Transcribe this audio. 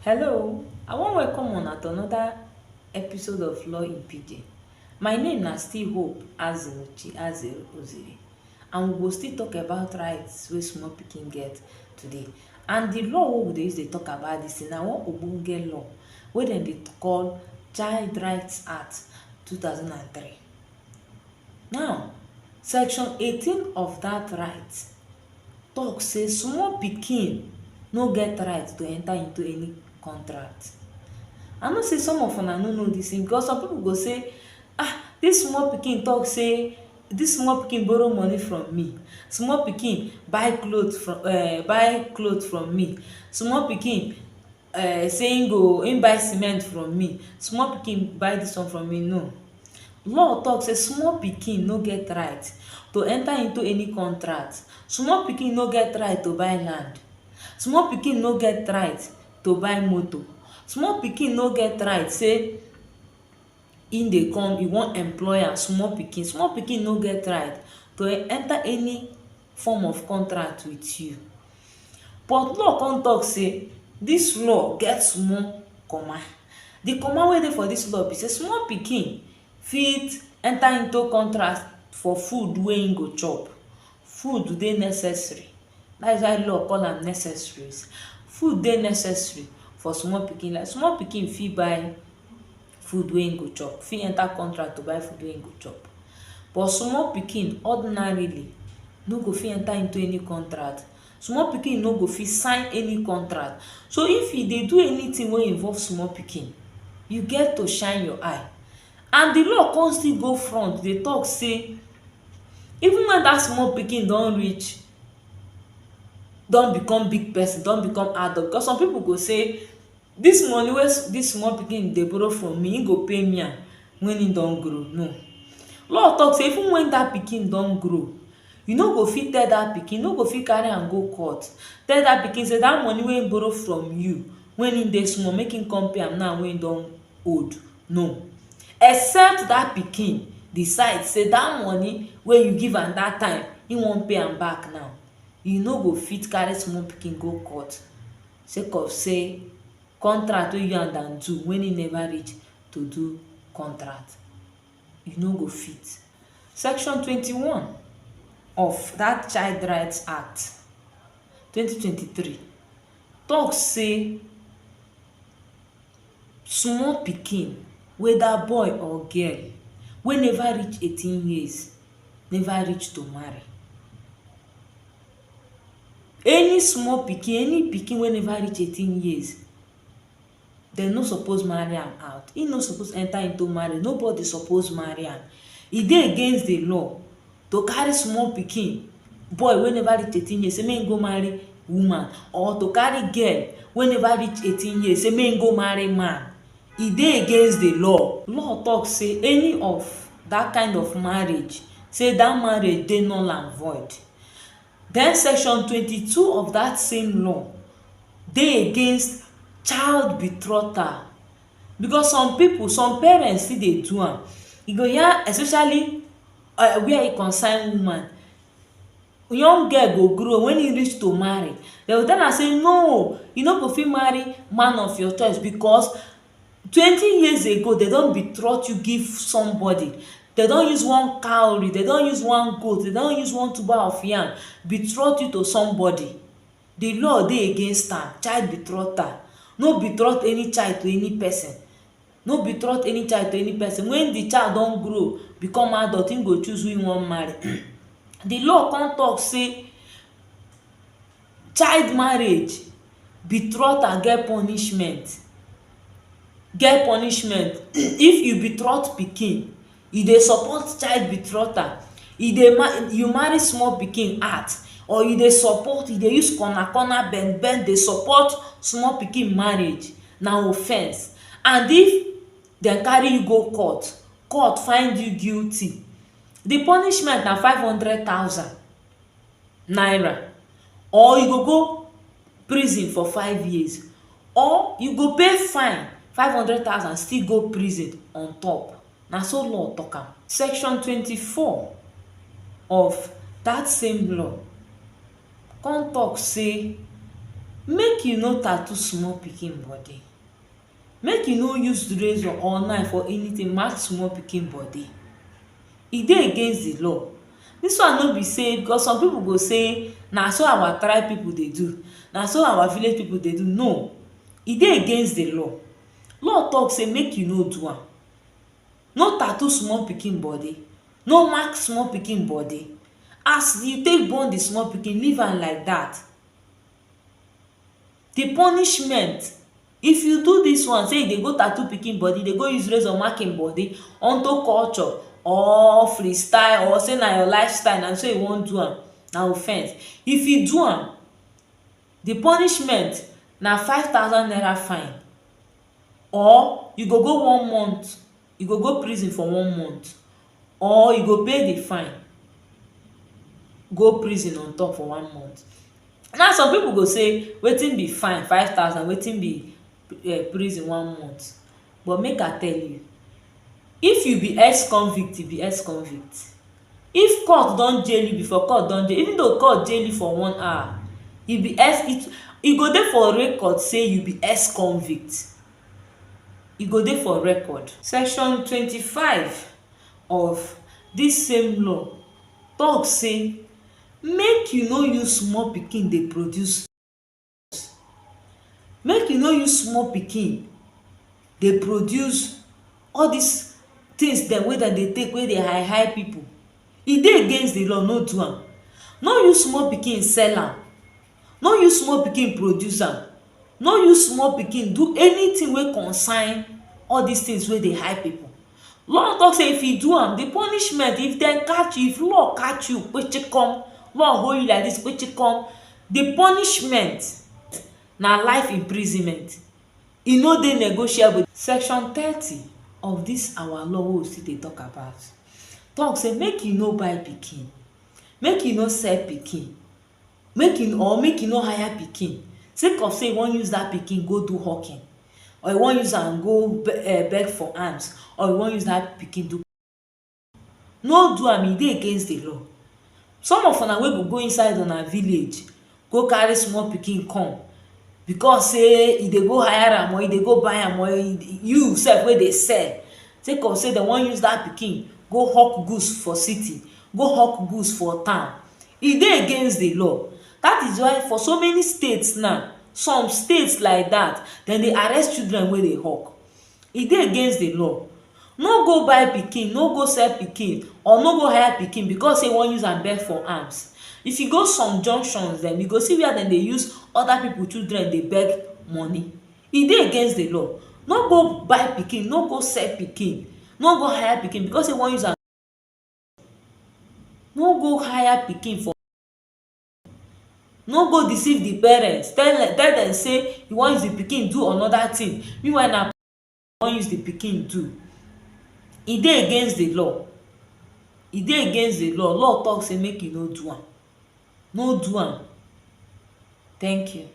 Hello, I wan welcome una to another episode of Law in Pidgin. My name na still Hope Azere and we go still talk about rights wey small pikin get today. And the law wey we dey use dey talk about dis thing na one ogbonge law wey dem dey call Child Rights Act 2003. Now, section 18 of that right talk say small pikin no get right to enter into any contract. I know say some of una no know dis thing because some people go say, dis small pikin talk say dis small pikin borrow money from me, small pikin buy cloth from me, small pikin say im buy cement from me, small pikin buy dis one from me. No, law talk say small pikin no get right to enter into any contract. Small pikin no get right to buy land, small pikin no get right to buy motor, small pikin no get right say im dey come e wan employ am. Small pikin no get right to enter any form of contract with you. But law come talk say dis law get small comma. The comma wey dey for dis law be say small pikin fit enter into contract for food wey im go chop. Food dey necessary, that is why law call am necessaries. Food dey necessary for small pikin. Like small pikin fit buy food wey im go chop, fit enter contract to buy food wey im go chop. But small pikin ordinarily no go fit enter into any contract. Small pikin no go fit sign any contract. So if you dey do anything wey involve small pikin, you get to shine your eye. And the law come still go front dey talk say even when that small pikin don become big person, don become adult, because some people go say dis money wey dis small pikin dey borrow from me, im go pay me am when im don grow. No, law talk say even when that pikin don grow, you no go fit tell that pikin, no go fit carry am go court tell that pikin say that money wey im borrow from you when im dey small make im come pay am now when im don old. No, except that pikin decide say that money wey you give am that time im wan pay am back now. You no go fit carry small pikin go court sake of say contract wey you and am do when e never reach to do contract. You no go fit. Section 21 of that Child Rights Act 2023 talk say small pikin, whether boy or girl, wey never reach 18 years, never reach to marry. Any small pikin, any pikin wey never reach 18 years, dem no suppose marry am out. Im no suppose enter into marriage. Nobody suppose marry am. E dey against the law to carry small pikin, boy wey never reach 18 years, say make im go marry woman, or to carry girl wey never reach 18 years say make im go marry man. E dey against the law. Law talk say any of that kind of marriage, say that marriage dey null and void. Then section 22 of that same law dey against child betrothal, because some people, some parents still dey do am. You go hear especially where e concern woman, young girl go grow, when e reach to marry, dem go tell am say no, you no go fit marry man of your choice because 20 years ago dem don betroth you give somebody. Dem don use one cowry, dem don use one goat, dem don use one tuber of yam betroth you to somebody. The law dey against am. Child betrothal. No betroth any child to any person. No betroth any child to any person. When the child don grow become adult, im go choose who im wan marry. The law come talk say child marriage, betrothal get punishment. If you betroth pikin, you dey support child betrothal. You marry small pikin out, or you dey support, you dey use corner bend dey support small pikin marriage, na offence. And if dem carry you go court find you guilty, the punishment na 500,000 naira, or you go go prison for 5 years, or you go pay fine 500,000 still go prison on top. Na so law talk am. Section 24 of that same law come talk say make you no tattoo small pikin body. Make you no use razor or knife or anything mark small pikin body. E dey against the law. Dis one no be say, because some people go say na so our tribe people dey do, na so our village people dey do. No, e dey against the law. Law talk say make you no do am. No tattoo small pikin body, no mark small pikin body. As you take born the small pikin, leave am like that. The punishment, if you do this one, say you dey go tattoo pikin body, dey go use razor mark im body unto culture or freestyle, or say na your lifestyle, na so you wan do am, na offence. If you do am, the punishment na 5,000 naira fine, or you go go 1 month, you go go prison for 1 month, or you go pay the fine, go prison on top for 1 month. Now some people go say wetin be fine 5,000, wetin be prison 1 month. But make I tell you, if you be ex-convict, you be ex-convict. If court don jail you before, court don jail, even though court jail you for 1 hour, you be e go dey for record say you be ex-convict. E go dey for record. Section 25 of dis same law talk say make you no use small pikin dey produce, make you no use small pikin dey produce all dis things dem wey dem dey take, wey dey high people. E dey against the law. No do am. No use small pikin sell am, no use small pikin produce am, no use small pikin do anything wey concern all dis things wey dey high people. Law talk say if you do am, the punishment, if dem catch you, if law catch you kpechikom, law hold you like this kpechikom, the punishment na life imprisonment. E no dey negotiable. Section 30 of dis our law wey we still dey talk about talk say make you no buy pikin, make you no sell pikin, make you no hire pikin sake of say you wan use that pikin go do hawking, or you wan use am go beg for alms, or you wan use that pikin do. No do am. E dey against the law. Some of una wey go inside una village go carry small pikin come because say e dey go hire am, or e dey go buy am, or you sef wey dey sell, sake of say dem wan use that pikin go hawk goods for city, go hawk goods for town. E dey against the law. That is why for so many states now, some states like that, dem dey arrest children wey dey hawk. E dey against the law. No go buy pikin, no go sell pikin, or no go hire pikin because say you wan use am beg for alms. If you go some junctions dem, you go see where dem dey use other people children dey beg money. E dey against the law. No go buy pikin, no go sell pikin, no go hire pikin because say you wan use am. No go hire pikin for, no go deceive the parents, tell dem say you wan use the pikin do another thing, meanwhile na you wan use the pikin do. E dey against the law. E dey against the law. Law talk say make you no do am. No do am. Thank you.